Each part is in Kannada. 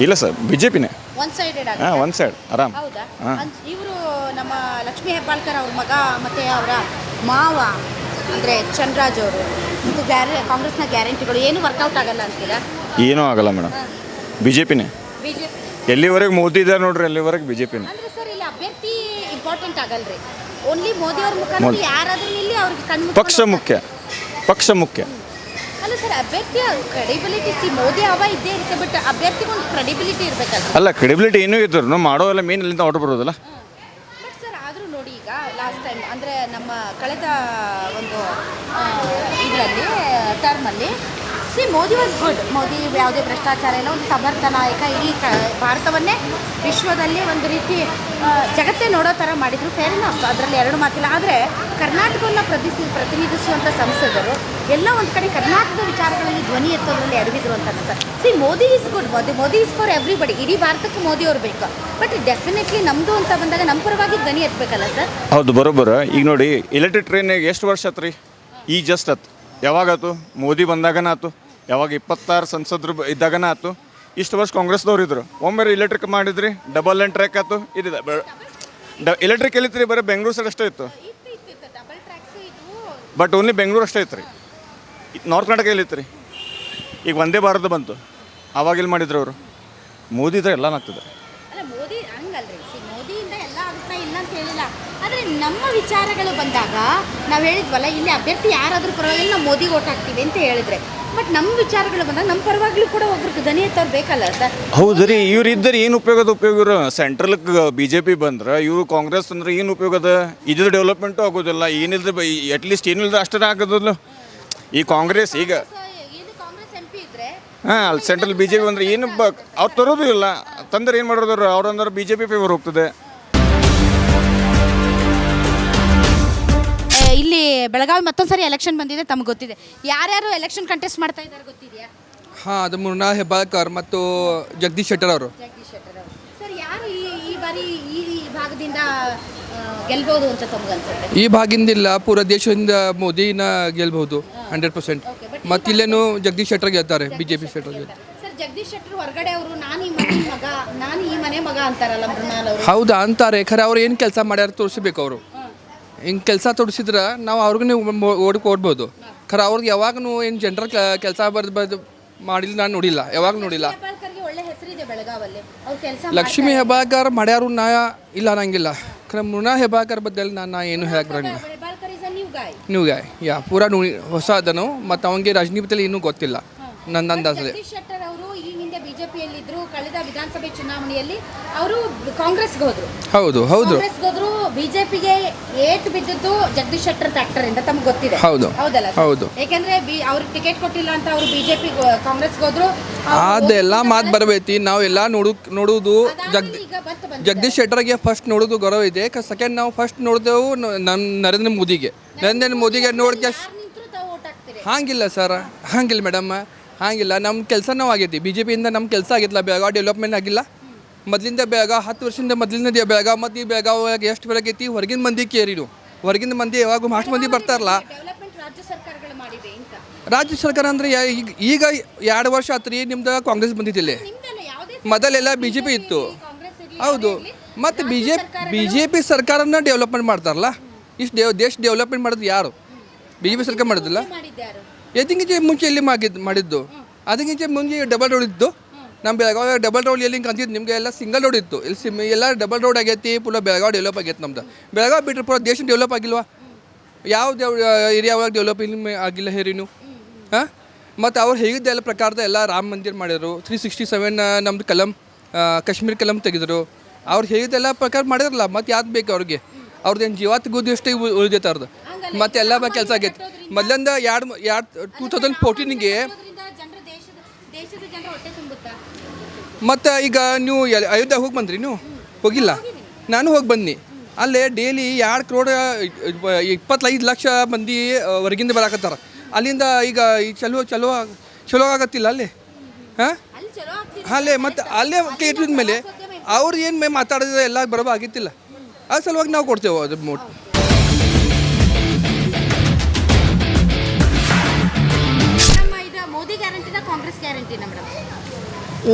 ಇಲ್ಲ ಸರ್ ಬಿ ಜೆ ಪಿನೇ. ಒನ್ ಸೈಡೆಡ್ ಹಾಂ ಒನ್ ಸೈಡ್ ಆರಾಮ್. ಹೌದಾ? ಹಾಂ. ಇವರು ನಮ್ಮ ಲಕ್ಷ್ಮೀ ಹೆಬ್ಬಾಳ್ಕರ್ ಅವ್ರ ಮಗ ಮತ್ತು ಅವರ ಮಾವ ಅಂದರೆ ಚಂದ್ರರಾಜ್ ಅವರು ಮತ್ತು ಕಾಂಗ್ರೆಸ್ನ ಗ್ಯಾರಂಟಿಗಳು ಏನು ವರ್ಕೌಟ್ ಆಗಲ್ಲ ಅಂತೀರಾ? ಏನೂ ಆಗಲ್ಲ ಮೇಡಮ್, ಬಿ ಜೆ ಪಿನೇ. ಬಿಜೆಪಿ ಎಲ್ಲಿವರೆಗೆ ಮೋದಿ ಇದ್ದಾರೆ ನೋಡ್ರಿ ಅಲ್ಲಿವರೆಗೆ ಬಿ ಜೆ ಪಿನೇ. ಅಂದರೆ ಸರ್ ಇಲ್ಲಿ ಅಭ್ಯರ್ಥಿ ಇಂಪಾರ್ಟೆಂಟ್ ಆಗಲ್ರಿ, ಓನ್ಲಿ ಮೋದಿ ಅವ್ರ ಮುಖಾಂತರ ಯಾರಾದ್ರೂ ಇಲ್ಲಿ ಅವ್ರಿಗೆ ಕಣ್ಣು ಪಕ್ಷ ಮುಖ್ಯ, ಪಕ್ಷ ಮುಖ್ಯ. ಅಲ್ಲ ಸರ್, ಅಭ್ಯರ್ಥಿ ಕ್ರೆಡಿಬಿಲಿಟಿ ಮೋದಿ ಹವಾ ಇದ್ದೇ ಇರುತ್ತೆ, ಬಟ್ ಅಭ್ಯರ್ಥಿಗೆ ಒಂದು ಕ್ರೆಡಿಬಿಲಿಟಿ ಇರಬೇಕಲ್ಲ. ಅಲ್ಲ ಕ್ರೆಡಿಬಿಲಿಟಿ ಏನೂ ಇದ್ರು ಮಾಡೋಲ್ಲ, ಮೇನ್ ಇಲ್ಲಿಂದ ಆರ್ಡರ್ ಬರೋದಲ್ಲ. ಬಟ್ ಸರ್ ಆದರೂ ನೋಡಿ, ಈಗ ಲಾಸ್ಟ್ ಟೈಮ್ ಅಂದರೆ ನಮ್ಮ ಕಳೆದ ಒಂದು ಇದರಲ್ಲಿ ಟರ್ಮಲ್ಲಿ ಮೋದಿ ವಾಸ್ ಗುಡ್. ಮೋದಿ ಯಾವುದೇ ಭ್ರಷ್ಟಾಚಾರ ಇಲ್ಲ, ಒಂದು ಸಮರ್ಥ ನಾಯಕ, ಇಡೀ ಭಾರತವನ್ನೇ ವಿಶ್ವದಲ್ಲಿ ಒಂದು ರೀತಿ ಜಗತ್ತೇ ನೋಡೋ ಥರ ಮಾಡಿದರು. ಫೇರ್ ಇನಫ್, ಅದರಲ್ಲಿ ಎರಡು ಮಾತಿಲ್ಲ. ಆದರೆ ಕರ್ನಾಟಕವನ್ನು ಪ್ರತಿನಿಧಿಸುವಂಥ ಸಂಸದರು ಎಲ್ಲ ಒಂದು ಕಡೆ ಕರ್ನಾಟಕದ ವಿಚಾರಗಳಲ್ಲಿ ಧ್ವನಿ ಎತ್ತೋದ್ರಲ್ಲಿ ಎಡವಿದ್ರು ಅಂತ sir. Modi is good, Modi is for everybody, ಇಡೀ ಭಾರತಕ್ಕೆ ಮೋದಿ ಅವರು ಬೇಕು. ಬಟ್ ಡೆಫಿನೆಟ್ಲಿ ನಮ್ಮದು ಅಂತ ಬಂದಾಗ ನಮ್ಮ ಪರವಾಗಿ ಧ್ವನಿ ಎತ್ತಬೇಕಲ್ಲ ಸರ್? ಹೌದು ಬರೋಬ್ಬರ. ಈಗ ನೋಡಿ ಎಲೆಕ್ಟ್ರಿಕ್ ಟ್ರೈನಿಗೆ ಎಷ್ಟು ವರ್ಷ ಆತ್ರಿ? ಈಗ ಜಸ್ಟ್ ಆತು. ಯಾವಾಗಾತು? ಮೋದಿ ಬಂದಾಗನ ಆತು, ಯಾವಾಗ 26 ಸಂಸದರು ಇದ್ದಾಗನ ಆತು. ಇಷ್ಟು ವರ್ಷ ಕಾಂಗ್ರೆಸ್ದವ್ರು ಇದ್ರು, ಒಮ್ಮೆ ಎಲೆಕ್ಟ್ರಿಕ್ ಮಾಡಿದ್ರಿ, ಡಬಲ್ ಲೈನ್ ಟ್ರ್ಯಾಕ್ ಆಯ್ತು. ಇದಿದೆ ಎಲೆಕ್ಟ್ರಿಕ್ ಎಲ್ಲಿತ್ರಿ? ಬರೀ ಬೆಂಗಳೂರು ಸೈಡ್ ಅಷ್ಟೇ ಇತ್ತು, ಬಟ್ ಓನ್ಲಿ ಬೆಂಗಳೂರು ಅಷ್ಟೇ ಇತ್ತು ರೀ. ನಾರ್ತ್ ಕರ್ನಾಟಕ ಎಲ್ಲಿತ್ತು ರೀ? ಈಗ ಒಂದೇ ಭಾರತ ಬಂತು, ಆವಾಗ ಎಲ್ಲಿ ಮಾಡಿದ್ರು ಅವರು? ಮೋದಿ ಇದ್ರೆ ಎಲ್ಲ ಆಗ್ತದೆ. ಅಲ್ಲ ಮೋದಿ ಹಂಗಲ್ರಿ, ಮೋದಿಯಿಂದ ಎಲ್ಲ ಆಗುತ್ತಾ ಇಲ್ಲ ಅಂತ ಹೇಳಿಲ್ಲ. ಆದರೆ ನಮ್ಮ ವಿಚಾರಗಳು ಬಂದಾಗ ನಾವು ಹೇಳಿದ್ವಲ್ಲ, ಇಲ್ಲಿ ಅಭ್ಯರ್ಥಿ ಯಾರಾದರೂ ಪರವಾಗಿಲ್ಲ ನಾವು ಮೋದಿಗೆ ಓಟ್ ಹಾಕ್ತೀವಿ ಅಂತ ಹೇಳಿದ್ರೆ, ಬಟ್ ನಮ್ಮ ವಿಚಾರಗಳು ಬಂದಾಗ ನಮ್ಮ ಪರವಾಗ್ಲೂ ಕೂಡ ಒಬ್ರಿಗೆ ಧ್ವನಿ ಎತ್ತವ್ರು ಬೇಕಲ್ಲ ಸರ್? ಹೌದು ರೀ. ಇವ್ರು ಇದ್ದರೆ ಏನು ಉಪಯೋಗದ? ಉಪಯೋಗ ಸೆಂಟ್ರಲ್ಗೆ ಬಿ ಜೆ ಪಿ ಬಂದ್ರೆ, ಇವರು ಕಾಂಗ್ರೆಸ್ ಅಂದ್ರೆ ಏನು ಉಪಯೋಗದ? ಇದ್ರ ಡೆವಲಪ್ಮೆಂಟು ಆಗೋದಿಲ್ಲ, ಏನಿದ್ರೆ ಅಟ್ಲೀಸ್ಟ್ ಏನಿಲ್ಲದ ಅಷ್ಟೇ ಆಗೋದಿಲ್ಲ. ಈ ಕಾಂಗ್ರೆಸ್ ಈಗ ಕಾಂಗ್ರೆಸ್ ಎಂ ಪಿ ಇದ್ರೆ ಹಾಂ ಅಲ್ಲಿ ಸೆಂಟ್ರಲ್ ಬಿ ಜೆ ಪಿ ಅಂದ್ರೆ ಏನು ಅವ್ರು ತರೋದು ಇಲ್ಲ. ತಂದ್ರೆ ಏನು ಮಾಡೋದ್ರು? ಅವ್ರಂದ್ರೆ ಬಿ ಜೆ ಪಿ ಫೇವರ್ ಹೋಗ್ತದೆ. ಇಲ್ಲಿ ಬೆಳಗಾವಿ ಮತ್ತೊಂದ್ಸರಿ ಎಲೆಕ್ಷನ್ ಬಂದಿದೆ, ತಮಗೆ ಗೊತ್ತಿದೆ. ಯಾರ್ಯಾರು ಎಲೆಕ್ಷನ್ ಕಂಟೆಸ್ಟ್ ಮಾಡ್ತಾ ಇದ್ದಾರೆ ಗೊತ್ತಿದೆಯಾ? ಹಾಂ, ಅದು ಮೃಣಾಲ್ ಹೆಬ್ಬಾಳ್ಕರ್ ಮತ್ತು ಜಗದೀಶ್ ಶೆಟ್ಟರ್ ಅವರು. ಜಗದೀಶ್ ಶೆಟ್ಟರ್ ಅವರು. ಸರ್ ಯಾರು ಈ ಬಾರಿ ಈ ಭಾಗದಿಂದ ಗೆಲ್ಬಹುದು ಅಂತ ತಮಗೆ ಅನ್ಸುತ್ತೆ? ಈ ಭಾಗದಿಂದಿಲ್ಲ, ಪೂರ ದೇಶದಿಂದ ಮೋದಿನ ಗೆಲ್ಬಹುದು 100%. ಮತ್ತು ಇಲ್ಲೇನು ಜಗದೀಶ್ ಶೆಟ್ಟರ್ ಗೆಲ್ತಾರೆ, BJP ಶೆಟ್ಟರ್ ಗೆಲ್ತಾರೆ. ಸರ್ ಜಗದೀಶ್ ಶೆಟ್ಟರ್ ಹೊರಗಡೆ ಅವರು ನಾನು ಈ ಮನೆ ಮಗ ಅಂತಾರಲ್ಲ ಮೃಣಾಲ್ ಅವರು. ಹೌದಾ ಅಂತಾರೆ, ಖರೆ ಅವ್ರು ಏನು ಕೆಲಸ ಮಾಡ್ಯಾರ ತೋರಿಸ್ಬೇಕು. ಅವರು ಹಿಂಗೆ ಕೆಲಸ ತೋರಿಸಿದ್ರೆ ನಾವು ಅವ್ರಿಗೂ ಓಡ್ಬೋದು. ಖರೆ ಅವ್ರಿಗೆ ಯಾವಾಗೂ ಏನು ಜನರ ಕೆಲಸ ಬರ್ದು ಮಾಡಿಲ್ಲ, ನಾನು ನೋಡಿಲ್ಲ, ಯಾವಾಗ ನೋಡಿಲ್ಲ. ಒಳ್ಳೆ ಹೆಸರಿದೆ ಬೆಳಗಾವಲ್ಲಿ, ಅವ್ರು ಕೆಲಸ. ಲಕ್ಷ್ಮೀ ಹೆಬ್ಬಾಳ್ಕರ್ ಮಾಡ್ಯಾರು, ನಾ ಇಲ್ಲ ಅನ್ನಂಗಿಲ್ಲ. ಖರೆ ಮೃಣಾಲ್ ಹೆಬ್ಬಾಳ್ಕರ್ ಬದ್ದಲ್ಲಿ ನಾನು ಏನು ಹೇಳಕ್ಕೆ ಬರಂಗಿಲ್ಲ. ನ್ಯೂ ಗಾಯ್ ಪೂರಾ ಹೊಸ ಅದನು, ಮತ್ತು ಅವನಿಗೆ ರಾಜನೀತಿಯಲ್ಲಿ ಇನ್ನೂ ಗೊತ್ತಿಲ್ಲ ನನ್ನ ಅಂದಾಜಲ್ಲಿ. ಜಗದೀಶ್ ಶೆಟ್ಟರ್ ಅವರು ಈ ಹಿಂದೆ ಬಿಜೆಪಿಯಲ್ಲಿದ್ದರು, ಕಳೆದ ವಿಧಾನಸಭೆ ಚುನಾವಣೆಯಲ್ಲಿ ಅವರು ಕಾಂಗ್ರೆಸ್ಗೆ ಹೋದ್ರು. ಹೌದು ಹೌದು, ಕಾಂಗ್ರೆಸ್ಗೆ ಹೋದ್ರು. ಬಿಜೆಪಿಗೆ ಏಟು ಬಿದ್ದದ್ದು ಜಗದೀಶ್ ಶೆಟ್ಟರ್ ಫ್ಯಾಕ್ಟರ್ ಇಂದ ತಮ್ಗೆ ಗೊತ್ತಿದೆ. ಹೌದು ಹೌದಲ್ಲ? ಹೌದು. ಯಾಕಂದ್ರೆ ಅವ್ರಿಗೆ ಟಿಕೆಟ್ ಕೊಟ್ಟಿಲ್ಲ ಅಂತ ಅವರು ಬಿಜೆಪಿ ಕಾಂಗ್ರೆಸ್ಗೆ ಹೋದ್ರು. ಅದೆಲ್ಲ ಮಾತು ಬರಬೇಕು. ನಾವು ಎಲ್ಲ ನೋಡುವುದು ಜಗದೀಶ್ ಶೆಟ್ಟರ್ಗೆ ಫಸ್ಟ್ ನೋಡೋದು ಗೌರವ ಇದೆ. ಸೆಕೆಂಡ್ ನಾವು ಫಸ್ಟ್ ನೋಡಿದೆವು ನಮ್ಮ ನರೇಂದ್ರ ಮೋದಿಗೆ ನೋಡ್ಕೆ. ಹಾಗಿಲ್ಲ ಸರ್, ಹಾಗಿಲ್ಲ ಮೇಡಮ್, ಹಾಗಿಲ್ಲ. ನಮ್ಮ ಕೆಲಸ ನಾವು ಆಗೈತಿ, BJPಯಿಂದ ನಮ್ಮ ಕೆಲಸ ಆಗಿಲ್ಲ. ಬೆಳಗಾವಿ ಡೆವಲಪ್ಮೆಂಟ್ ಆಗಿಲ್ಲ. ಮೊದಲಿಂದ ಬೆಳಗಾವಿ 10 ವರ್ಷದಿಂದ ಮೊದಲಿಂದ ಬೆಳಗಾವಿ, ಮತ್ತು ಈ ಬೆಳಗಾವಿ ಎಷ್ಟು ಬೆಳಗೈತಿ? ಹೊರಗಿನ ಮಂದಿ ಕೇರಿನು, ಹೊರಗಿನ ಮಂದಿ ಯಾವಾಗ ಅಷ್ಟು ಮಂದಿ ಬರ್ತಾರಲ್ಲ. ರಾಜ್ಯ ಸರ್ಕಾರ ಅಂದರೆ ಈಗ 2 ವರ್ಷ ಆತ್ರಿ ನಿಮ್ದು ಕಾಂಗ್ರೆಸ್ ಬಂದಿದ್ದಿಲ್ಲ. ಮೊದಲೆಲ್ಲ BJP ಇತ್ತು. ಹೌದು, ಮತ್ತು BJP ಸರ್ಕಾರನ ಡೆವಲಪ್ಮೆಂಟ್ ಮಾಡ್ತಾರಲ್ಲ. ಇಷ್ಟು ದೇಶ ಡೆವಲಪ್ಮೆಂಟ್ ಮಾಡೋದು ಯಾರು? BJP ಸರ್ಕಾರ ಮಾಡೋದಿಲ್ಲ. ಎದಕ್ಕಿಂತ ಮುಂಚೆ ಎಲ್ಲಿ ಮಾಡಿದ್ದು? ಅದಕ್ಕಿಂತ ಮುಂಚೆ ಡಬಲ್ ರೋಡ್ ಇತ್ತು. ನಮ್ಮ ಬೆಳಗಾವಿ ಡಬಲ್ ರೋಡ್ ಎಲ್ಲಿ ಅಂತಿದ್ದು? ನಿಮಗೆ ಎಲ್ಲ ಸಿಂಗಲ್ ರೋಡ್ ಇತ್ತು. ಇಲ್ಲಿ ಎಲ್ಲ ಡಬಲ್ ರೋಡ್ ಆಗೈತಿ. ಪೂರ ಬೆಳಗಾವಿ ಡೆವಲಪ್ ಆಗೈತೆ. ನಮ್ದು ಬೆಳಗಾವಿ ಬಿಟ್ಟರೆ ಪೂರ ದೇಶ ಡೆವಲಪ್ ಆಗಿಲ್ವಾ? ಯಾವ ಏರಿಯಾ ಒಳಗೆ ಡೆವಲಪ್ ಆಗಿಲ್ಲ ಹೇರಿನು? ಹಾಂ, ಮತ್ತು ಅವ್ರು ಹೇಗಿದ್ದೆಲ್ಲ ಪ್ರಕಾರದ ಎಲ್ಲ ರಾಮ ಮಂದಿರ ಮಾಡಿದರು. 367 ನಮ್ಮದು ಕಾಶ್ಮೀರ್ ಕಲಂ ತೆಗೆದರು. ಅವ್ರು ಹೇಗಿದ್ದೆಲ್ಲ ಪ್ರಕಾರ ಮಾಡಿದ್ರಲ್ಲ, ಮತ್ತು ಯಾವ್ದು ಬೇಕು ಅವ್ರಿಗೆ? ಅವ್ರದ್ದೇನು ಜೀವತ್ಗೂ ಅಷ್ಟೇ ಉಳಿದೈತೆ. ಮತ್ತು ಎಲ್ಲ ಕೆಲಸ ಆಗೈತೆ. ಮೊದಲಿಂದ 2014ಗೆ. ಮತ್ತು ಈಗ ನೀವು ಅಯೋಧ್ಯೆ ಹೋಗಿ ಬಂದ್ರಿ? ನೀವು ಹೋಗಿಲ್ಲ? ನಾನು ಹೋಗಿ ಬನ್ನಿ. ಅಲ್ಲೇ ಡೈಲಿ 2 crore 25 ಲಕ್ಷ ಮಂದಿ ಹೊರಗಿಂದ ಬರಾಕತ್ತಾರ. ಅಲ್ಲಿಂದ ಈಗ ಚಲೋ ಆಗತ್ತಿಲ್ಲ ಅಲ್ಲಿ? ಹಾಂ, ಅಲ್ಲೇ ಮತ್ತು ಅಲ್ಲೇ ಕೇಳಿದ ಮೇಲೆ ಅವ್ರು ಏನು ಮಾತಾಡಿದ್ರೆ ಎಲ್ಲ ಬರೋಬ ಆಗಿತ್ತಿಲ್ಲ. ಆ ಸಲುವಾಗಿ ನಾವು ಕೊಡ್ತೇವೆ ಅದು ಮೋಟ್. ಮೋದಿ ಗ್ಯಾರಂಟಿನ ಕಾಂಗ್ರೆಸ್ ಗ್ಯಾರಂಟಿನ ಮೇಡಮ್?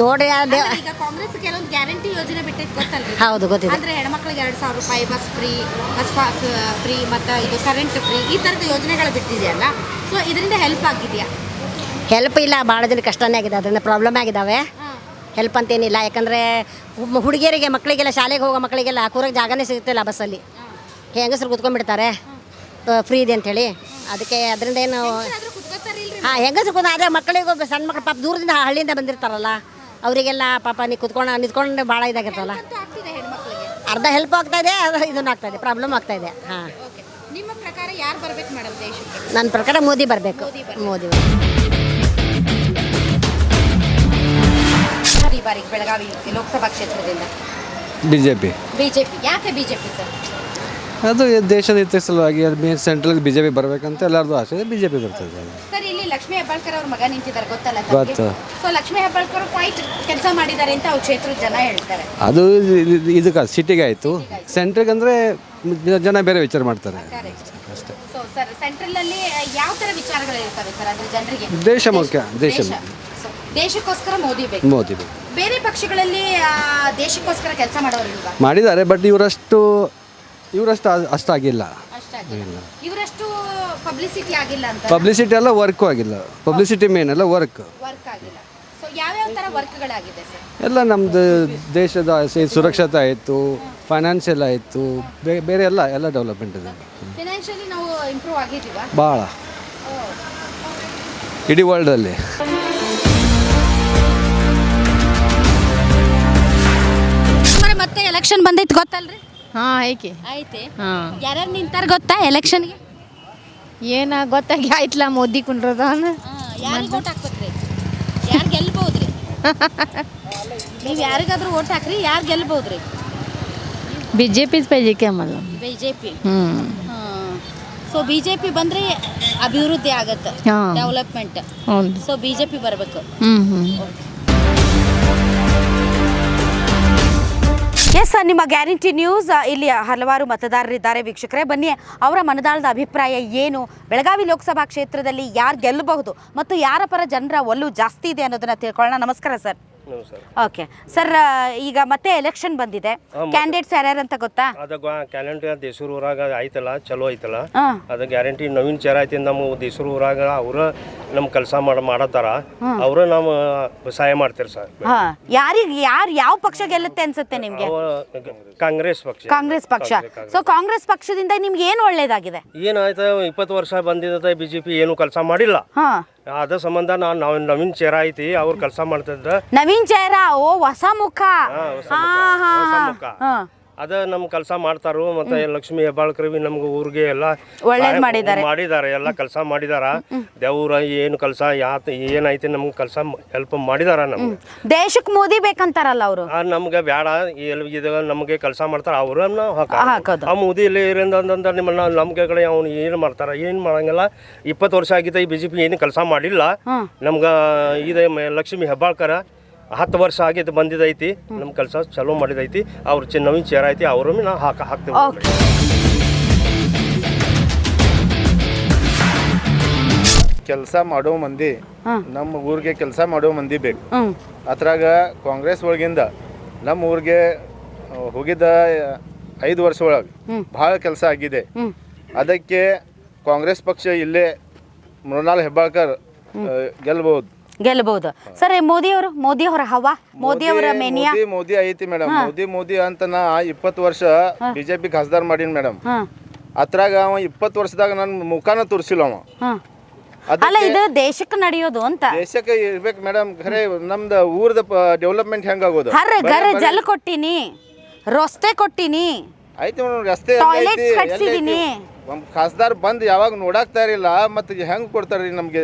ನೋಡಿ ಅಂದ್ರೆ ಈಗ ಕಾಂಗ್ರೆಸ್ ಕೆಲವೊಂದು ಗ್ಯಾರಂಟಿ ಯೋಜನೆ ಬಿಟ್ಟೈತೆ ಗೊತ್ತಲ್ರಿ? ಹೌದು ಗೊತ್ತಿದೆ. ಅಂದ್ರೆ ಹೆಣ್ಮಕ್ಳಿಗೆ 2,000 ರೂಪಾಯಿ bus free, bus pass free, ಮತ್ತು ಇದು ಕರೆಂಟ್ ಫ್ರೀ, ಈ ಥರದ ಯೋಜನೆಗಳು ಬಿಟ್ಟಿದೆಯಲ್ಲ. ಸೊ ಇದರಿಂದ ಹೆಲ್ಪ್ ಆಗಿದೆಯಾ? ಹೆಲ್ಪ್ ಇಲ್ಲ, ಭಾಳ ಜನ ಕಷ್ಟನೇ ಆಗಿದೆ, ಅದರಿಂದ ಪ್ರಾಬ್ಲಮ್ ಆಗಿದ್ದಾವೆ. ಹೆಲ್ಪ್ ಅಂತೇನಿಲ್ಲ, ಯಾಕಂದರೆ ಹುಡುಗಿಯರಿಗೆ ಮಕ್ಕಳಿಗೆಲ್ಲ ಶಾಲೆಗೆ ಹೋಗೋ ಮಕ್ಕಳಿಗೆಲ್ಲ ಕೂರಕ್ಕೆ ಜಾಗನೇ ಸಿಗುತ್ತಿಲ್ಲ ಬಸ್ಸಲ್ಲಿ. ಹೆಂಗಸರು ಕೂತ್ಕೊಂಡ್ಬಿಡ್ತಾರೆ ಫ್ರೀ ಇದೆ ಅಂಥೇಳಿ. ಅದಕ್ಕೆ ಅದರಿಂದ ಏನು ಹಾಂ ಹೆಂಗಸರು ಕೂತ ಆದರೆ ಮಕ್ಕಳಿಗೆ ಸಣ್ಣ ಮಕ್ಕಳು ಪಾಪ ದೂರದಿಂದ ಹಳ್ಳಿಯಿಂದ ಬಂದಿರ್ತಾರಲ್ಲ ಅವರಿಗೆಲ್ಲ ಪಾಪ ನಿಂತ್ಕೊಂಡು ಭಾಳ ಇದಾಗಿರ್ತವಲ್ಲ. ಆಗ್ತಿದೆ ಹೆಣ್ಮಕ್ಳಿಗೆ. ಅರ್ಧ ಹೆಲ್ಪ್ ಆಗ್ತಾಯಿದೆ, ಇದನ್ನು ಆಗ್ತಾಯಿದೆ, ಪ್ರಾಬ್ಲಮ್ ಆಗ್ತಾಯಿದೆ. ಹಾಂ, ನಿಮ್ಮ ಪ್ರಕಾರ ಯಾರು ಬರ್ಬೇಕು ಮೇಡಮ್ ದೇಶಕ್ಕೆ? ನನ್ನ ಪ್ರಕಾರ ಮೋದಿ ಬರಬೇಕು. ಮೋದಿ ಈ ಬಾರಿ ಬೆಳಗಾವಿ ಲೋಕಸಭಾ ಕ್ಷೇತ್ರದಿಂದ ಬಿಜೆಪಿ. ಬಿಜೆಪಿ. ಯಾಕೆ ಬಿಜೆಪಿ ಸರ್? ಅದು ದೇಶದ ಹಿತ ಸಲುವಾಗಿ ಮೇನ್ ಸೆಂಟ್ರಲ್ ಬಿಜೆಪಿ ಬರಬೇಕಂತ ಎಲ್ಲರದು ಆಸೆ ಇದೆ. ಬಿಜೆಪಿ ಬರ್ತದೆ. ಸರ್ ಇಲ್ಲಿ ಲಕ್ಷ್ಮೀ ಹೆಬ್ಬಾಳ್ಕರ್ ಅವ್ರ ಮಗ ನಿಂತಿದ್ದಾರೆ ಗೊತ್ತಲ್ಲ ಗೊತ್ತು. ಸೊ ಲಕ್ಷ್ಮೀ ಹೆಬ್ಬಾಳ್ಕರ್ ಕ್ವೈಟ್ ಕೆಲಸ ಮಾಡಿದ್ದಾರೆ ಅಂತ ಅವ್ರ ಕ್ಷೇತ್ರದ ಜನ ಹೇಳ್ತಾರೆ. ಅದು ಇದಕ್ಕೆ ಸಿಟಿಗೆ ಆಯಿತು, ಸೆಂಟ್ರಿಗೆ ಅಂದರೆ ಜನ ಬೇರೆ ವಿಚಾರ ಮಾಡ್ತಾರೆ ಅಷ್ಟೇ. ಸೊ ಸರ್ ಸೆಂಟ್ರಲ್ ಅಲ್ಲಿ ಯಾವ ತರ ವಿಚಾರಗಳು ಇರ್ತವೆ ಸರ್? ಅಂದ್ರೆ ಜನರಿಗೆ ದೇಶ ಮುಖ್ಯ, ದೇಶ So, ದೇಶಕ್ಕೋಸ್ಕರ ಮೋದಿ ಬೇಕು. ಮೋದಿ ಬೇಕು. ಬೇರೆ ಪಕ್ಷಗಳಲ್ಲಿ ದೇಶಕ್ಕೋಸ್ಕರ ಕೆಲಸ ಮಾಡೋರು ಇಲ್ವಾ? ಮಾಡಿದ್ದಾರೆ, ಬಟ್ ಇವರಷ್ಟು ಅಷ್ಟಾಗಿಲ್ಲ. ಅಷ್ಟಾಗಿಲ್ಲ, ಇವರಷ್ಟು ಪಬ್ಲಿಸಿಟಿ ಆಗಿಲ್ಲ ಅಂತ. ಪಬ್ಲಿಸಿಟಿ ಎಲ್ಲ ವರ್ಕು ಆಗಿಲ್ಲ. ಪಬ್ಲಿಸಿಟಿ ಮೇನ್ ಎಲ್ಲ ವರ್ಕ್ ಆಗಿಲ್ಲ. ಸೊ ಯಾವ್ಯಾವ ತರ ವರ್ಕ್ಗಳಾಗಿದೆ ಸರ್? ಎಲ್ಲ ನಮ್ಮದು ದೇಶದ ಸುರಕ್ಷತೆ ಆಯಿತು, ಫೈನಾನ್ಷಿಯಲ್ ಆಯಿತು, ಬೇರೆ ಎಲ್ಲ ಡೆವಲಪ್ಮೆಂಟ್ ಇದೆ. ಫಿನಾನ್ಷಿಯಲಿ ನಾವು ಇಂಪ್ರೂವ್ ಆಗಿದ್ದೀವಾ? ಭಾಳ ಇಡೀ ವರ್ಲ್ಡಲ್ಲಿ. ಮತ್ತೆ ಎಲೆಕ್ಷನ್ ಬಂದೈತೆ ಗೊತ್ತಲ್ರಿ? ಹಾಂ ಐಕೆ ಐತೆ. ಹಾಂ ಯಾರ್ಯಾರು ನಿಂತಾರ ಗೊತ್ತಾ ಎಲೆಕ್ಷನ್ಗೆ? ಏನ ಗೊತ್ತಾಗಿ ಆಯ್ತಲ್ಲ ಮೋದಿ ಕುಂಡ್ರದ ಯಾರಿಗೆ ಓಟ್ ಹಾಕ್ಬೇಕ್ರಿ? ಯಾರು ಗೆಲ್ಬಹುದ್ರಿ? ನೀವು ಯಾರಿಗಾದ್ರೂ ಓಟ್ ಹಾಕ್ರಿ, ಯಾರು ಗೆಲ್ಬಹುದ್ರಿ? ಬಿ ಜೆ ಪಿ ಪೈಜಿಕೆ ಆಮೇಲೆ ಬಿಜೆಪಿ. ಹ್ಞೂ ಸೊ ಬಿಜೆಪಿ ಬಂದ್ರೆ ಅಭಿವೃದ್ಧಿ ಆಗತ್ತೆ, ಹಾ. ಡೆವಲಪ್ಮೆಂಟ್. ಹ್ಞೂ ಸೊ ಬಿಜೆಪಿ ಬರಬೇಕು. ಹ್ಞೂ ಎಸ್ ಸರ್, ನಿಮ್ಮ ಗ್ಯಾರಂಟಿ ನ್ಯೂಸ್ ಇಲ್ಲಿ ಹಲವಾರು ಮತದಾರರಿದ್ದಾರೆ ವೀಕ್ಷಕರೇ. ಬನ್ನಿ ಅವರ ಮನದಾಳದ ಅಭಿಪ್ರಾಯ ಏನು, ಬೆಳಗಾವಿ ಲೋಕಸಭಾ ಕ್ಷೇತ್ರದಲ್ಲಿ ಯಾರು ಗೆಲ್ಲಬಹುದು ಮತ್ತು ಯಾರ ಪರ ಜನರ ಒಲವು ಜಾಸ್ತಿ ಇದೆ ಅನ್ನೋದನ್ನ ತಿಳ್ಕೊಳ್ಳೋಣ. ನಮಸ್ಕಾರ ಸರ್. ಓಕೆ ಸರ್, ಈಗ ಮತ್ತೆ ಎಲೆಕ್ಷನ್ ಬಂದಿದೆ, ಕ್ಯಾಂಡಿಡೇಟ್ಸ್ ಯಾರ್ಯಾರು ಅಂತ ಗೊತ್ತಾ? ಅದ ಕ್ಯಾಲೆಂಡರ್ ದೇಸೂರು ಊರಾಗ ಆಯ್ತಲ್ಲ, ಚಲೋ ಐತಲ್ಲ. ಅದ ಗ್ಯಾರಂಟಿ ನವೀನ್ ಚೇರ ಐತಿ. ನಮ್ಮ ದೇಸೂರು ಊರಾಗ ಅವ್ರ ನಮ್ ಕೆಲಸ ಮಾಡತ್ತಾರ, ಅವ್ರ ನಾವು ಸಹಾಯ ಮಾಡ್ತೀರಿ ಸರ್. ಯಾರಿಗೆ ಯಾವ ಪಕ್ಷ ಗೆಲ್ಲುತ್ತೆ ಅನ್ಸುತ್ತೆ ನಿಮ್ಗೆ? ಕಾಂಗ್ರೆಸ್ ಪಕ್ಷ. ಕಾಂಗ್ರೆಸ್ ಪಕ್ಷ. ಸೊ ಕಾಂಗ್ರೆಸ್ ಪಕ್ಷದಿಂದ ನಿಮ್ಗೆ ಏನು ಒಳ್ಳೇದಾಗಿದೆ? ಏನಾಯ್ತು, 20 ವರ್ಷ ಬಂದಿದ್ದ ಬಿಜೆಪಿ ಏನು ಕೆಲಸ ಮಾಡಿಲ್ಲ. ಅದ ಸಂಬಂಧ ನಾವು ನವೀನ್ ಚೇರ ಐತಿ, ಅವ್ರು ಕೆಲಸ ಮಾಡ್ತಿದ್ದ. ನವೀನ್ ಚೇರ, ಓ ಹೊಸ ಮುಖ. ಅದ ನಮ್ ಕೆಲಸ ಮಾಡ್ತಾರು. ಮತ್ತೆ ಲಕ್ಷ್ಮೀ ಹೆಬ್ಬಾಳ್ಕರ್ ನಮ್ಗೆ ಊರಿಗೆ ಎಲ್ಲ ಒಳ್ಳೇದ್ ಮಾಡಿದಾರೆ, ಎಲ್ಲ ಕೆಲಸ ಮಾಡಿದಾರ. ದೇವ್ರ ಏನು ಕೆಲಸ ಏನೈತಿ ನಮ್ಗೆ ಕೆಲಸ ಹೆಲ್ಪ್ ಮಾಡಿದಾರ. ನಮ್ಗೆ ದೇಶಕ್ಕೆ ಮೋದಿ ಬೇಕಂತಾರಲ್ಲ ಅವರು. ನಮ್ಗೆ ಬೇಡ, ನಮ್ಗೆ ಕೆಲಸ ಮಾಡ್ತಾರ ಅವ್ರನ್ನ ಹಾಕೋದು. ಆ ಮೋದಿ ಇಲ್ಲಿ ಇರಿಂದ ನಿಮ್ಮನ್ನ ನಮ್ಗೆ ಕಡೆ ಅವ್ನು ಏನು ಮಾಡ್ತಾರ, ಏನು ಮಾಡಂಗಿಲ್ಲ. 20 ವರ್ಷ ಆಗಿತ್ತು ಈ ಬಿಜೆಪಿ ಏನು ಕೆಲಸ ಮಾಡಿಲ್ಲ. ನಮ್ಗೆ ಇದೆ ಲಕ್ಷ್ಮೀ ಹೆಬ್ಬಾಳ್ಕರ್ 10 ವರ್ಷ ಆಗಿದ್ದು ಬಂದಿದೈತಿ, ನಮ್ಮ ಕೆಲಸ ಚಲೋ ಮಾಡಿದೈತಿ. ಅವ್ರು ನವೀನ್ ಚೇರ ಐತಿ, ಅವ್ರನ್ನ ನಾವು ಹಾಕ್ತೇವೆ. ಕೆಲಸ ಮಾಡೋ ಮಂದಿ, ನಮ್ಮ ಊರಿಗೆ ಕೆಲಸ ಮಾಡೋ ಮಂದಿ ಬೇಕು. ಅದ್ರಾಗ ಕಾಂಗ್ರೆಸ್ ಒಳಗಿಂದ ನಮ್ಮ ಊರಿಗೆ ಹೋಗಿದ್ದ 5 ವರ್ಷ ಒಳಗೆ ಭಾಳ ಕೆಲಸ ಆಗಿದೆ. ಅದಕ್ಕೆ ಕಾಂಗ್ರೆಸ್ ಪಕ್ಷ ಇಲ್ಲೇ ಮೃಣಾಲ್ ಹೆಬ್ಬಾಳ್ಕರ್ ಗೆಲ್ಲಬಹುದು ಸರ್. ಮೋದಿ ಅವರ ಹವಾ, ಮೋದಿ ಅವರ ಮೇನಿಯಾ. ಮೋದಿ ಐತಿ ಮೇಡಮ್. ಮೋದಿ ಅಂತ ನಾ 20 ವರ್ಷ ಬಿಜೆಪಿ ಖಾಸದಾರ್ ಮಾಡೀನಿ ಮೇಡಮ್. ಅದ್ರಾಗ ಅವ 20 ವರ್ಷದಾಗ ನನ್ನ ಮುಖಾನ ತೋರಿಸಿಲ್ಲ ಅವ. ಅಲ್ಲ, ಇದು ದೇಶಕ್ಕೆ ನಡೆಯೋದು ಅಂತ. ದೇಶಕ್ಕೆ ಇರ್ಬೇಕು ಮೇಡಮ್. ಖರೆ ನಮ್ದು ಊರದ ಡೆವಲಪ್ಮೆಂಟ್ ಹೆಂಗಾಗೋದು? ಜಲ ಕೊಟ್ಟಿನಿ, ರಸ್ತೆ ಕೊಟ್ಟಿನಿ, ಐತಿ ಮೇಡಮ್. ರಸ್ತೆ ಖಾಸದಾರ್ ಬಂದು ಯಾವಾಗ ನೋಡಾಕ್ತಾ ಇರಲಿಲ್ಲ. ಮತ್ತೆ ಹೆಂಗೆ ಕೊಡ್ತಾರ್ರಿ ನಮಗೆ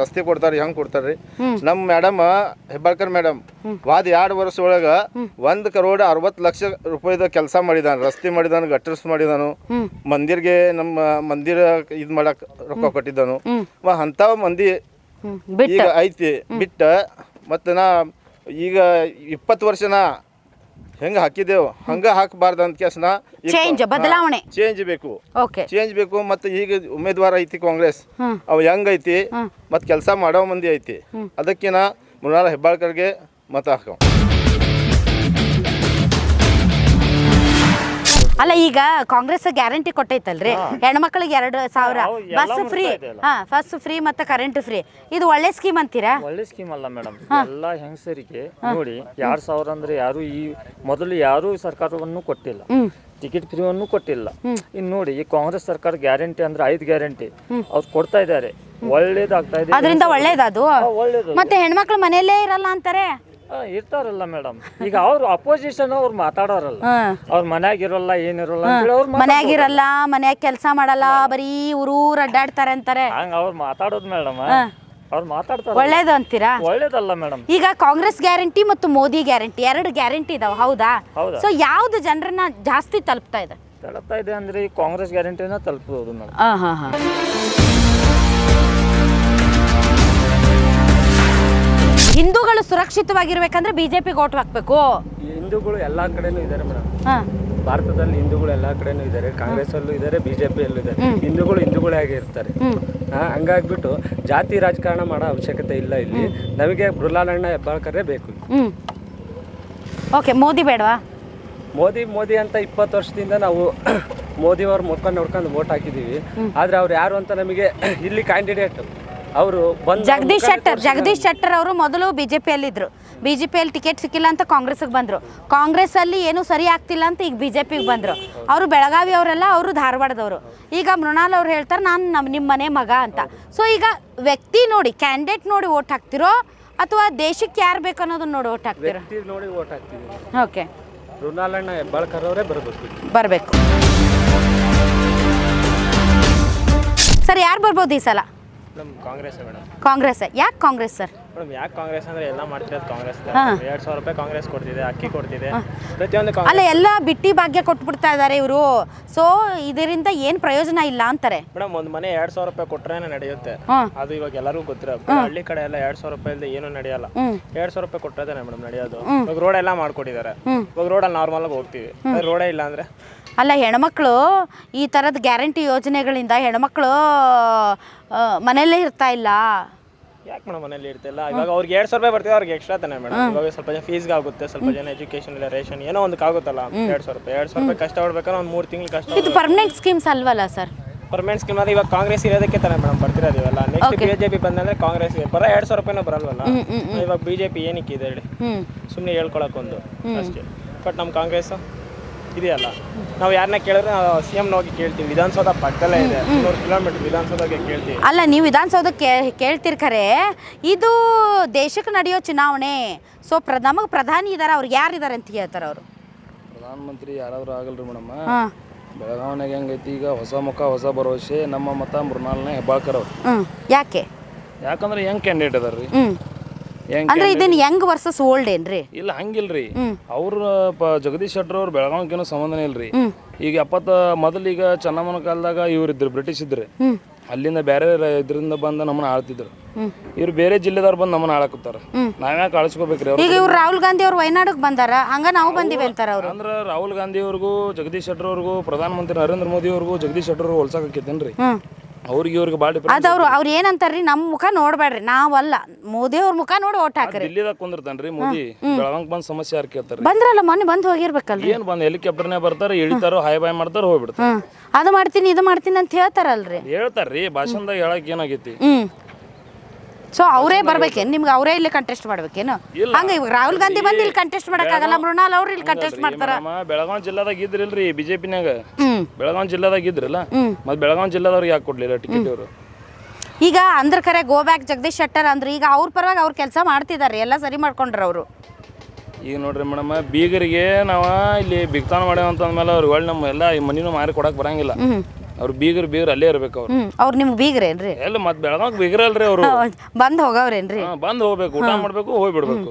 ರಸ್ತೆ ಕೊಡ್ತಾರೆ, ಹೆಂಗೆ ಕೊಡ್ತಾರ್ರಿ? ನಮ್ಮ ಮೇಡಮ್ ಹೆಬ್ಬಾಳ್ಕರ್ ಮೇಡಮ್ 2 ವರ್ಷ ಒಳಗೆ 1,60,00,000 ರೂಪಾಯಿದ ಕೆಲಸ ಮಾಡಿದಾನ. ರಸ್ತೆ ಮಾಡಿದಾನು, ಗಟ್ಟರ್ಸ್ ಮಾಡಿದಾನು, ಮಂದಿರ್ಗೆ ನಮ್ಮ ಮಂದಿರ ಇದು ಮಾಡಕ್ ರೊಕ್ಕ ಕೊಟ್ಟಿದ್ದಾನು. ಅಂತ ಮಂದಿ ಈಗ ಐತಿ ಬಿಟ್ಟ. ಮತ್ತೆ ನಾ ಈಗ 20 ವರ್ಷನ ಹೆಂಗೆ ಹಾಕಿದೆವು ಹಂಗೆ ಹಾಕಬಾರ್ದು ಅಂತ ಕೇಸನ ಬದಲಾವಣೆ ಚೇಂಜ್ ಬೇಕು. ಮತ್ತು ಈಗ ಉಮೇದ್ವಾರ ಐತಿ ಕಾಂಗ್ರೆಸ್, ಅವು ಹೆಂಗೈತಿ ಮತ್ತು ಕೆಲಸ ಮಾಡೋ ಮಂದಿ ಐತಿ. ಅದಕ್ಕೆ ನಾ ಮೃಣಾಲ್ ಹೆಬ್ಬಾಳ್ಕರ್ಗೆ ಮತ ಹಾಕೋ. ಅಲ್ಲ ಈಗ ಕಾಂಗ್ರೆಸ್ ಗ್ಯಾರಂಟಿ ಕೊಟ್ಟೈತಲ್ರಿ ಹೆಣ್ಮಕ್ಳಿಗೆ 2,000 ಬಸ್ ಫ್ರೀ, ಬಸ್ ಫ್ರೀ ಮತ್ತೆ ಕರೆಂಟ್ ಫ್ರೀ, ಇದು ಒಳ್ಳೆ ಸ್ಕೀಮ್ ಅಂತೀರಾ? ಒಳ್ಳೆ ಸ್ಕೀಮ್ ಅಲ್ಲ ಮೇಡಮ್. ಎಲ್ಲ ಹೆಂಗಸರಿಗೆ ನೋಡಿ 2,000 ಅಂದ್ರೆ ಯಾರು ಈ ಮೊದಲು ಯಾರು ಸರ್ಕಾರವನ್ನು ಕೊಟ್ಟಿಲ್ಲ, ಟಿಕೆಟ್ ಫ್ರೀವನ್ನು ಕೊಟ್ಟಿಲ್ಲ. ಇನ್ನು ನೋಡಿ ಈ ಕಾಂಗ್ರೆಸ್ ಸರ್ಕಾರ ಗ್ಯಾರಂಟಿ ಅಂದ್ರೆ 5 ಗ್ಯಾರಂಟಿ ಅವ್ರು ಕೊಡ್ತಾ ಇದ್ದಾರೆ, ಒಳ್ಳೇದಾಗ್ತಾ ಇದೆ. ಅದರಿಂದ ಒಳ್ಳೇದದು. ಒಳ್ಳೇದು. ಮತ್ತೆ ಹೆಣ್ಮಕ್ಳು ಮನೆಯಲ್ಲೇ ಇರಲ್ಲ ಅಂತಾರೆ. ಇರ್ತಾರಲ್ಲ ಮೇಡಮ್, ಈಗ ಅವ್ರು ಅಪೋಸಿಷನ್ ಅವ್ರು ಮಾತಾಡೋರಲ್ಲ, ಅವ್ರ ಮನ್ಯಾಗ ಇರಲ್ಲ ಏನಿರಲ್ಲ ಅಂತೇಳಿ ಅವ್ರು ಮನ್ಯಾಗಿರಲ್ಲ, ಮನ್ಯಾಗ ಕೆಲಸ ಮಾಡಲ್ಲ, ಬರೀ ಊರೂರ್ ಅಡ್ಡಾಡ್ತಾರೆ ಅಂತಾರೆ. ಹಂಗ ಅವ್ರು ಮಾತಾಡೋದು ಮೇಡಮ್, ಅವ್ರು ಮಾತಾಡ್ತಾರೆ. ಒಳ್ಳೇದು ಅಂತೀರಾ? ಒಳ್ಳೇದಲ್ಲ ಮೇಡಮ್. ಈಗ ಕಾಂಗ್ರೆಸ್ ಗ್ಯಾರಂಟಿ ಮತ್ತು ಮೋದಿ ಗ್ಯಾರಂಟಿ 2 ಗ್ಯಾರಂಟಿ ಇದಾವೆ, ಹೌದಾ? ಸೊ ಯಾವ್ದು ಜನರನ್ನ ಜಾಸ್ತಿ ತಲುಪ್ತಾ ಇದೆ? ತಲುಪ್ತಾ ಇದೆ ಅಂದ್ರೆ ಈ ಕಾಂಗ್ರೆಸ್ ಗ್ಯಾರಂಟಿನ ತಲುಪಬಹುದು ಮೇಡಮ್. ಹಿಂದೂಗಳು ಸುರಕ್ಷಿತವಾಗಿರ್ಬೇಕಂದ್ರೆ ಬಿಜೆಪಿಗೆ ಓಟ್ ಹಾಕ್ಬೇಕು. ಹಿಂದೂಗಳು ಎಲ್ಲಾ ಕಡೆನೂ ಇದ್ದಾರೆ ಮೇಡಮ್. ಭಾರತದಲ್ಲಿ ಹಿಂದೂಗಳು ಎಲ್ಲಾ ಕಡೆನೂ ಇದ್ದಾರೆ, ಕಾಂಗ್ರೆಸ್ ಅಲ್ಲೂ ಇದ್ದಾರೆ, ಬಿಜೆಪಿಯಲ್ಲೂ ಇದ್ದಾರೆ. ಹಿಂದೂಗಳೇ ಆಗಿ ಇರ್ತಾರೆ. ಹಂಗಾಗ್ಬಿಟ್ಟು ಜಾತಿ ರಾಜಕಾರಣ ಮಾಡೋ ಅವಶ್ಯಕತೆ ಇಲ್ಲ ಇಲ್ಲಿ. ನಮಗೆ ಮೃಣಾಲಣ್ಣ ಹೆಬ್ಬಾಳ್ಕರೇ ಬೇಕು. ಓಕೆ, ಮೋದಿ ಬೇಡವಾ? ಮೋದಿ ಅಂತ 20 ವರ್ಷದಿಂದ ನಾವು ಮೋದಿಯವ್ರ ಮುಖ ನೋಡ್ಕೊಂಡು ವೋಟ್ ಹಾಕಿದ್ದೀವಿ. ಆದ್ರೆ ಅವ್ರು ಯಾರು ಅಂತ ನಮಗೆ ಇಲ್ಲಿ ಕ್ಯಾಂಡಿಡೇಟ್ ಅವರು ಜಗದೀಶ್ ಶೆಟ್ಟರ್ ಅವರು ಮೊದಲು ಬಿಜೆಪಿಯಲ್ಲಿದ್ದರು. ಬಿಜೆಪಿಯಲ್ಲಿ ಟಿಕೆಟ್ ಸಿಕ್ಕಿಲ್ಲ ಅಂತ ಕಾಂಗ್ರೆಸ್ಗೆ ಬಂದರು. ಕಾಂಗ್ರೆಸ್ ಅಲ್ಲಿ ಏನು ಸರಿ ಆಗ್ತಿಲ್ಲ ಅಂತ ಈಗ ಬಿಜೆಪಿಗೆ ಬಂದರು. ಅವರು ಬೆಳಗಾವಿ ಅವರೆಲ್ಲ, ಅವರು ಧಾರವಾಡದವರು. ಈಗ ಮೃಣಾಲ್ ಅವ್ರು ಹೇಳ್ತಾರೆ ನಾನು ನಿಮ್ಮ ಮನೆ ಮಗ ಅಂತ. ಸೊ ಈಗ ವ್ಯಕ್ತಿ ನೋಡಿ, ಕ್ಯಾಂಡಿಡೇಟ್ ನೋಡಿ ವೋಟ್ ಹಾಕ್ತಿರೋ ಅಥವಾ ದೇಶಕ್ಕೆ ಯಾರು ಬೇಕು ಅನ್ನೋದನ್ನ ನೋಡಿ ವೋಟ್ ಹಾಕ್ತಿರೋ? ನೋಡಿ ವೋಟ್ ಹಾಕ್ತೀವಿ. ಓಕೆ, ಮೃಣಾಲಣ್ಣ ಹೆಬ್ಬಾಳ್ಕರ್ ಅವರೇ ಬರಬೇಕು. ಸರ್, ಯಾರು ಬರ್ಬೋದು ಈ ಸಲ? ಕಾಂಗ್ರೆಸ್ ಮೇಡಮ್. ಕಾಂಗ್ರೆಸ್. ಯಾಕೆ ಕಾಂಗ್ರೆಸ್ ಸರ್? ಮೇಡಮ್ ಯಾಕೆ ಕಾಂಗ್ರೆಸ್ ಅಂದ್ರೆ ಎಲ್ಲ ಮಾಡ್ತಿರೋದು ಕಾಂಗ್ರೆಸ್. 2,000 ರೂಪಾಯಿ ಕಾಂಗ್ರೆಸ್ ಕೊಡ್ತಿದೆ, ಅಕ್ಕಿ ಕೊಡ್ತಿದೆ, ಪ್ರತಿಯೊಂದು ಅಲ್ಲ ಎಲ್ಲ ಬಿಟ್ಟಿ ಭಾಗ್ಯ ಕೊಟ್ಬಿಡ್ತಾ ಇದ್ದಾರೆ ಇವರು. ಸೊ ಇದರಿಂದ ಏನು ಪ್ರಯೋಜನ ಇಲ್ಲ ಅಂತಾರೆ ಮೇಡಮ್. ಒಂದು ಮನೆ 2,000 ರೂಪಾಯಿ ಕೊಟ್ರೇನೆ ನಡೆಯುತ್ತೆ. ಅದು ಇವಾಗ ಎಲ್ಲರಿಗೂ ಗೊತ್ತಿರೋ ಹಳ್ಳಿ ಕಡೆ ಎಲ್ಲ 2,000 ರೂಪಾಯಿ ಇಲ್ಲದೆ ಏನು ನಡೆಯಲ್ಲ. 2,000 ರೂಪಾಯಿ ಕೊಟ್ಟರೇನೆ ಮೇಡಮ್ ನಡೆಯೋದು. ಇವಾಗ ರೋಡ್ ಎಲ್ಲ ಮಾಡ್ಕೊಟ್ಟಿದ್ದಾರೆ. ಇವಾಗ ರೋಡಲ್ಲಿ ನಾರ್ಮಲ್ ಆಗಿ ಹೋಗ್ತೀವಿ, ರೋಡೇ ಇಲ್ಲ ಅಂದ್ರೆ. ಅಲ್ಲ, ಹೆಣ್ಮಕ್ಳು ಈ ಥರದ ಗ್ಯಾರಂಟಿ ಯೋಜನೆಗಳಿಂದ ಹೆಣ್ಮಕ್ಳು ಮನೆಯಲ್ಲೇ ಇರ್ತಾ ಇಲ್ಲ. ಯಾಕೆ ಮೇಡಮ್ ಮನೇಲಿ ಇರ್ತಿಲ್ಲ? ಇವಾಗ ಅವ್ರಿಗೆ 2,000 ರೂಪಾಯಿ ಬರ್ತಿದೆ, ಅವ್ರಿಗೆ ಎಕ್ಸ್ಟ್ರಾ ತಾನೆ ಮೇಡಮ್. ಇವಾಗ ಸ್ವಲ್ಪ ಜನ ಫೀಸ್ಗೆ ಆಗುತ್ತೆ, ಸ್ವಲ್ಪ ಜನ ಎಜುಕೇಶನ್ ಇಲ್ಲ, ರೇಷನ್ ಏನೋ ಒಂದಕ್ಕೆ ಆಗುತ್ತಲ್ಲ. 2,000 ರೂಪಾಯಿ ಕಷ್ಟ ಪಡ್ಬೇಕಾದ್ರೆ ಒಂದು 3 ತಿಂಗಳು ಕಷ್ಟ. ಇದು ಪರ್ಮನೆಂಟ್ ಸ್ಕೀಮ್ಸ್ ಅಲ್ವಲ್ಲ ಸರ್? ಪರ್ಮನೆಂಟ್ ಸ್ಕೀಮ್ ಅಂದ್ರೆ ಇವಾಗ ಕಾಂಗ್ರೆಸ್ ಇರೋದಕ್ಕೆ ತಾನೆ ಮೇಡಮ್ ಬರ್ತಿರೋದು ಇವೆಲ್ಲ. ನೆಕ್ಸ್ಟ್ ಬಿಜೆಪಿ ಬಂದ್ರೆ ಕಾಂಗ್ರೆಸ್ ಬರ 2,000 ರೂಪಾಯಿನೂ ಬರಲ್ವಲ್ಲ. ಇವಾಗ ಬಿಜೆಪಿ ಏನಕ್ಕೆ ಇದೆ ಹೇಳಿ? ಸುಮ್ಮನೆ ಹೇಳ್ಕೊಳಕ್ಕೊಂದು ಅಷ್ಟೇ. ಬಟ್ ನಮ್ಮ ಕಾಂಗ್ರೆಸ್ ಇದೆಯಲ್ಲ, ನಾವು ಯಾರನ್ನ ಕೇಳಿದ್ರೆ CM ಹೋಗಿ ಕೇಳ್ತೀವಿ. ವಿಧಾನಸೌಧ ಪಕ್ಕದಲ್ಲೇ ಇದೆ, 100 ಕಿಲೋಮೀಟರ್ ವಿಧಾನಸೌಧಕ್ಕೆ ಕೇಳ್ತೀವಿ. ಅಲ್ಲ, ನೀವು ವಿಧಾನಸೌಧಕ್ಕೆ ಕೇಳ್ತಿರ್ಕರೆ ಇದು ದೇಶಕ್ಕೆ ನಡೆಯೋ ಚುನಾವಣೆ. ಸೊ ನಮಗೆ ಪ್ರಧಾನಿ ಇದ್ದಾರೆ, ಅವ್ರಿಗೆ ಯಾರಿದ್ದಾರೆ ಅಂತ ಹೇಳ್ತಾರೆ ಅವರು? ಪ್ರಧಾನಮಂತ್ರಿ ಯಾರಾದ್ರೂ ಆಗಲ್ರಿ ಮೇಡಮ್. ಬೆಳಗಾವಿನಾಗ ಹೆಂಗೈತಿ ಈಗ ಹೊಸ ಮುಖ ಹೊಸ ಭರವಸೆ. ನಮ್ಮ ಮತ ಮೃಣಾಲಣ್ಣ ಹೆಬ್ಬಾಳ್ಕರ್ ಅವ್ರು. ಯಾಕೆ? ಯಾಕಂದ್ರೆ ಹೆಂಗ್ ಕ್ಯಾಂಡಿಡೇಟ್ ಅದಾರ್ರಿ. ಅಂದ್ರೆ ಇದನ್ನ ಯಂಗ್ ವರ್ಸಸ್ ಓಲ್ಡ್ ಏನ್ರಿ? ಇಲ್ಲ ಹಂಗಿಲ್ರಿ. ಅವ್ರ ಜಗದೀಶ್ ಶೆಟ್ಟರ್ ಅವ್ರು ಬೆಳಗಾವಿಗೇನು ಸಂಬಂಧನೇ ಇಲ್ರಿ. ಈಗ ಮೊದಲೀಗ ಚೆನ್ನಮ್ಮನ ಕಾಲದಾಗ ಇವ್ರಿದ್ರು, ಬ್ರಿಟಿಷ್ ಇದ್ರಿ. ಅಲ್ಲಿಂದ ಬೇರೆ ಇದರಿಂದ ಬಂದು ನಮ್ಮನ್ನ ಆಳ್ತಿದ್ರು. ಇವ್ರು ಬೇರೆ ಜಿಲ್ಲೆದವ್ರು ಬಂದು ನಮ್ಮನ್ನ ಆಳಕತ್ತಾರ. ನಾವ್ಯಾಕೆ ಆಳಿಸ್ಕೋಬೇಕ್ರಿ? ಈಗ ಇವ್ರು ರಾಹುಲ್ ಗಾಂಧಿ ಅವ್ರು ವಯನಾಡಿಗೆ ಬಂದಾರ, ಹಂಗ ನಾವು ಬಂದಿವಿ ಅಂತಾರ ಅವ್ರು. ಅಂದ್ರೆ ರಾಹುಲ್ ಗಾಂಧಿ ಅವ್ರಿಗೂ ಜಗದೀಶ್ ಶೆಟ್ಟರ್ ಅವ್ರಿಗೂ ಪ್ರಧಾನಮಂತ್ರಿ ನರೇಂದ್ರ ಮೋದಿ ಅವ್ರಿಗೂ ಜಗದೀಶ್ ಶೆಟ್ಟರ್ ಅವ್ರು ಹೋಲ್ಸಾಕತ್ತೇನ್ರಿ? ಅವ್ರಿಗೆ ಇವ್ರಿಗೆ ಭಾಳ ಅದವ್ರು ಅವ್ರು ಏನಂತಾರ್ರಿ, ನಮ್ಮ ಮುಖ ನೋಡ್ಬೇಡ್ರಿ, ನಾವಲ್ಲ ಮೋದಿ ಅವ್ರ ಮುಖ ನೋಡಿ ಓಟ್ ಹಾಕ್ರಿ. ದಿಲ್ಲಿದಾಗ ಕುಂದಿರ್ತಾನ್ರಿ ಮೋದಿ, ಬೆಳಗಾವಿಗೆ ಬಂದ್ ಸಮಸ್ಯೆ ಯಾರು ಕೇಳ್ತಾರ? ಬಂದ್ರಲ್ಲ ಮೊನ್ನೆ ಬಂದು ಹೋಗಿರ್ಬೇಕಲ್ರಿ. ಏನ್ ಬಂದ್ ಹೆಲಿಕಾಪ್ಟರ್ನೇ ಬರ್ತಾರ, ಇಳಿತಾರೋ, ಹಾಯ್ ಬಾಯ್ ಮಾಡ್ತಾರ, ಹೋಗ್ಬಿಡ್ತಾರ. ಅದು ಮಾಡ್ತೀನಿ ಇದು ಮಾಡ್ತೀನಿ ಅಂತ ಹೇಳ್ತಾರಲ್ರಿ. ಹೇಳ್ತಾರ್ರಿ, ಭಾಷಣದಾಗ ಹೇಳಕ್ ಏನಾಗೈತಿ? ಸೊ ಅವರೇ ಬರ್ಬೇಕೇನು ನಿಮ್ಗೆ? ಅವರೇ ಇಲ್ಲಿ ಕಂಟೆಸ್ಟ್ ಮಾಡ್ಬೇಕೇನು? ಹಂಗ ಇವಾಗ ರಾಹುಲ್ ಗಾಂಧಿ ಬಂದು ಇಲ್ಲಿ ಕಂಟೆಸ್ಟ್ ಮಾಡಕ್ಕಾಗಲ್ಲ, ಮೃಣಾಲ್ ಅವ್ರು ಇಲ್ಲಿ ಕಂಟೆಸ್ಟ್ ಮಾಡ್ತಾರ. ಬೆಳಗಾವಿ ಜಿಲ್ಲಾದಾಗ ಇದ್ರಿಲ್ರಿ ಬಿಜೆಪಿನಾಗ, ಬೆಳಗಾವಿ ಜಿಲ್ಲಾದಾಗ ಇದ್ರಲ್ಲ, ಮತ್ ಬೆಳಗಾವಿ ಜಿಲ್ಲಾದವ್ರಿಗೆ ಯಾಕೆ ಕೊಡ್ಲಿಲ್ಲ ಟಿಕೆಟ್ ಅವರು? ಈಗ ಅಂದ್ರ ಕರೆ ಗೋ ಬ್ಯಾಕ್ ಜಗದೀಶ್ ಶೆಟ್ಟರ್ ಅಂದ್ರೆ ಈಗ ಅವ್ರ ಪರವಾಗಿ ಅವ್ರು ಕೆಲಸ ಮಾಡ್ತಿದ್ದಾರೆ, ಎಲ್ಲ ಸರಿ ಮಾಡ್ಕೊಂಡ್ರ ಅವರು. ಈಗ ನೋಡ್ರಿ ಮೇಡಮ್, ಬೀಗರಿಗೆ ನಾವ ಇಲ್ಲಿ ಬಿಗ್ತಾನ ಮಾಡ್ಯಾವ ಅಂತಂದ್ಮೇಲೆ ಅವ್ರಿಗೆ ಒಳ್ಳೆ ನಮ್ಮ ಎಲ್ಲ ಮನಿನೂ ಮಾರಿ ಕೊಡಕ್ ಬರಂಗಿಲ್ಲ. ಅವ್ರು ಬೀಗರು ಅಲ್ಲೇ ಇರ್ಬೇಕು. ಅವ್ರು ನಿಮ್ಗೆ ಬೀಗ್ರೇನ್ರಿ? ಎಲ್ಲ ಮತ್ತೆ ಬೆಳಗಾವಿ ಬೀಗ್ರಲ್ರಿ ಅವರು. ಬಂದ್ ಹೋಗವ್ರೇನ್ರಿ? ಬಂದ್ ಹೋಗ್ಬೇಕು, ಊಟ ಮಾಡ್ಬೇಕು, ಹೋಗ್ಬಿಡ್ಬೇಕು.